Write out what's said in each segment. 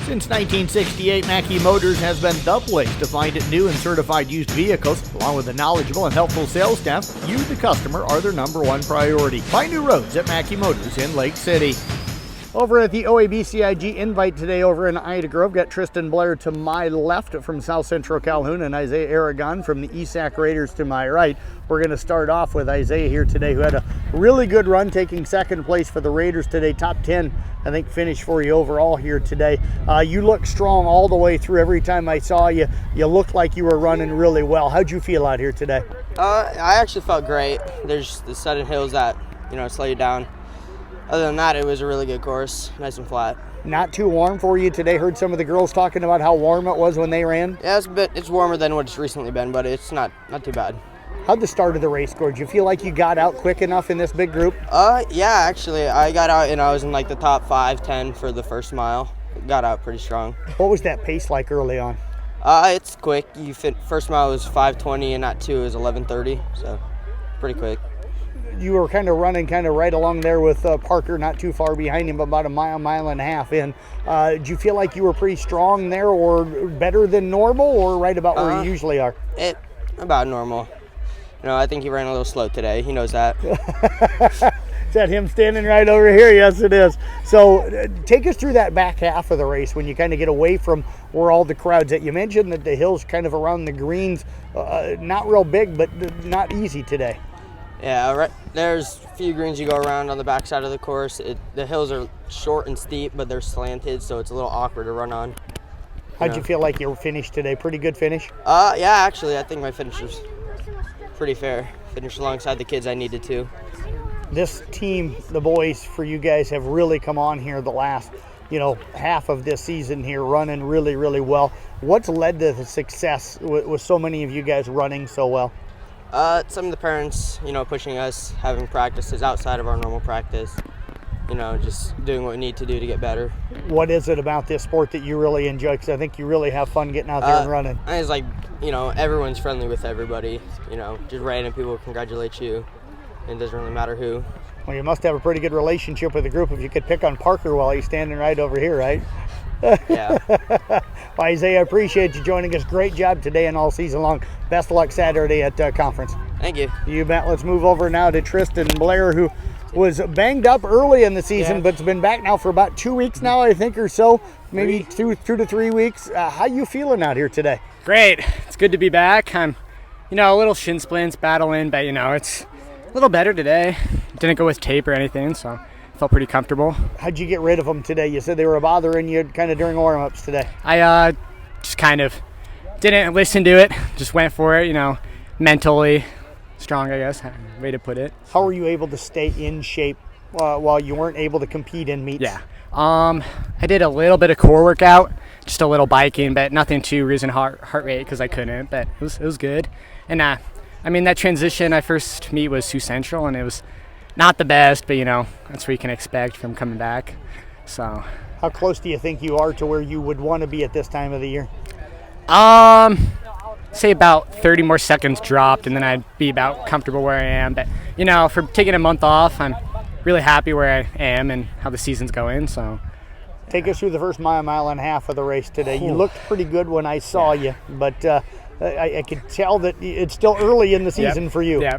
Since 1968, Mackey Motors has been the place to find new and certified used vehicles. Along with a knowledgeable and helpful sales staff, you, the customer, are their number one priority. Find new roads at Mackey Motors in Lake City. Over at the OABCIG invite today over in Ida Grove, got Tristan Blair to my left from South Central Calhoun and Isaiah Aragon from the ESAC Raiders to my right. We're going to start off with Isaiah here today, who had a really good run, taking second place for the Raiders today. Top 10, I think, finish for you overall here today. You look strong all the way through. Every time I saw you, you looked like you were running really well. How'd you feel out here today? I actually felt great. There's the sudden hills that, slow you down. Other than that, it was a really good course, nice and flat. Not too warm for you today? Heard some of the girls talking about how warm it was when they ran. Yeah, it's warmer than what it's recently been, but it's not too bad. How'd the start of the race go? Did you feel like you got out quick enough in this big group? Yeah, actually, I got out and I was in like the top 5-10 for the first mile. Got out pretty strong. What was that pace like early on? It's quick. First mile was 5:20 and that 2 is 11:30, so pretty quick. You were kind of running right along there with Parker, not too far behind him, but about a mile and a half in. Did you feel like you were pretty strong there, or better than normal, or right about where you usually are? About normal. I think he ran a little slow today. He knows that. Is that him standing right over here? Yes, it is. So take us through that back half of the race when you kind of get away from where all the crowd's at. You mentioned that the hills kind of around the greens, not real big, but not easy today. Yeah, right. There's a few greens you go around on the back side of the course. The hills are short and steep, but they're slanted, so it's a little awkward to run on. How'd you feel like you finished today? Pretty good finish? Yeah, actually, I think my finish was pretty fair. Finished alongside the kids I needed to. This team, the boys, for you guys, have really come on here the last, half of this season here, running really, really well. What's led to the success with so many of you guys running so well? Some of the parents, pushing us, having practices outside of our normal practice, just doing what we need to do to get better. What is it about this sport that you really enjoy? Because I think you really have fun getting out there and running. I think it's like, everyone's friendly with everybody. Just random people congratulate you. It doesn't really matter who. Well, you must have a pretty good relationship with the group if you could pick on Parker while he's standing right over here, right? Yeah. Well, Isaiah, I appreciate you joining us. Great job today and all season long. Best of luck Saturday at conference. Thank you. You bet. Let's move over now to Tristan Blair, who was banged up early in the season, but has been back now for about 2 weeks now, I think, or so. Maybe 2 to 3 weeks. How you feeling out here today? Great. It's good to be back. I'm, a little shin splints battling, but, it's a little better today. Didn't go with tape or anything, so felt pretty comfortable. How'd you get rid of them today? You said they were bothering you kind of during warm-ups today. I just kind of didn't listen to it. Just went for it, mentally strong, I guess, way to put it. How were you able to stay in shape while you weren't able to compete in meets? Yeah. I did a little bit of core workout, just a little biking, but nothing too raising heart rate because I couldn't, but it was good. And that transition I first meet was Sioux Central, and it was not the best, but that's what you can expect from coming back. So, how close do you think you are to where you would want to be at this time of the year? Say about 30 more seconds dropped, and then I'd be about comfortable where I am. But for taking a month off, I'm really happy where I am and how the season's going. So, take us through the first mile and a half of the race today. You looked pretty good when I saw you, but I could tell that it's still early in the season for you. Yeah.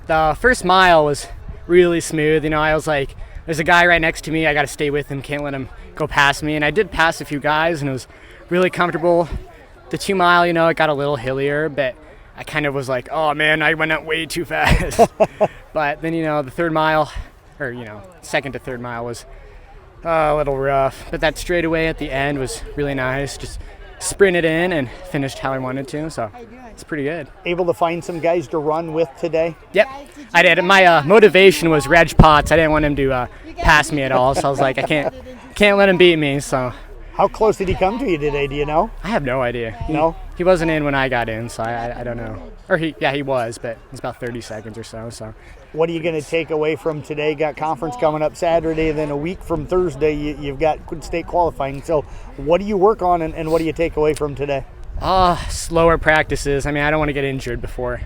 The first mile was really smooth. I was like, there's a guy right next to me. I got to stay with him. Can't let him go past me. And I did pass a few guys, and it was really comfortable. The 2 mile, it got a little hillier, but I kind of was like, oh, man, I went out way too fast. But then, the third mile, or, second to third mile was a little rough. But that straightaway at the end was really nice. Just sprinted in and finished how I wanted to, so it's pretty good. Able to find some guys to run with today? Yep, I did. My motivation was Reg Potts. I didn't want him to pass me at all, so I was like, I can't let him beat me. So, how close did he come to you today? Do you know? I have no idea. No? He wasn't in when I got in, so I don't know. Or he was, but it's about 30 seconds or so. So, what are you going to take away from today? Got conference coming up Saturday, then a week from Thursday you've got state qualifying. So what do you work on and what do you take away from today? Slower practices. I don't want to get injured before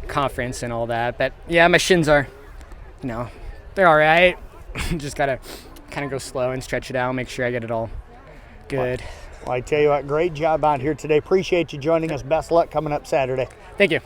conference and all that. But yeah, my shins are, they're all right. Just got to kind of go slow and stretch it out, make sure I get it all Good. Well, I tell you what, great job out here today. Appreciate you joining us. Best luck coming up Saturday. Thank you.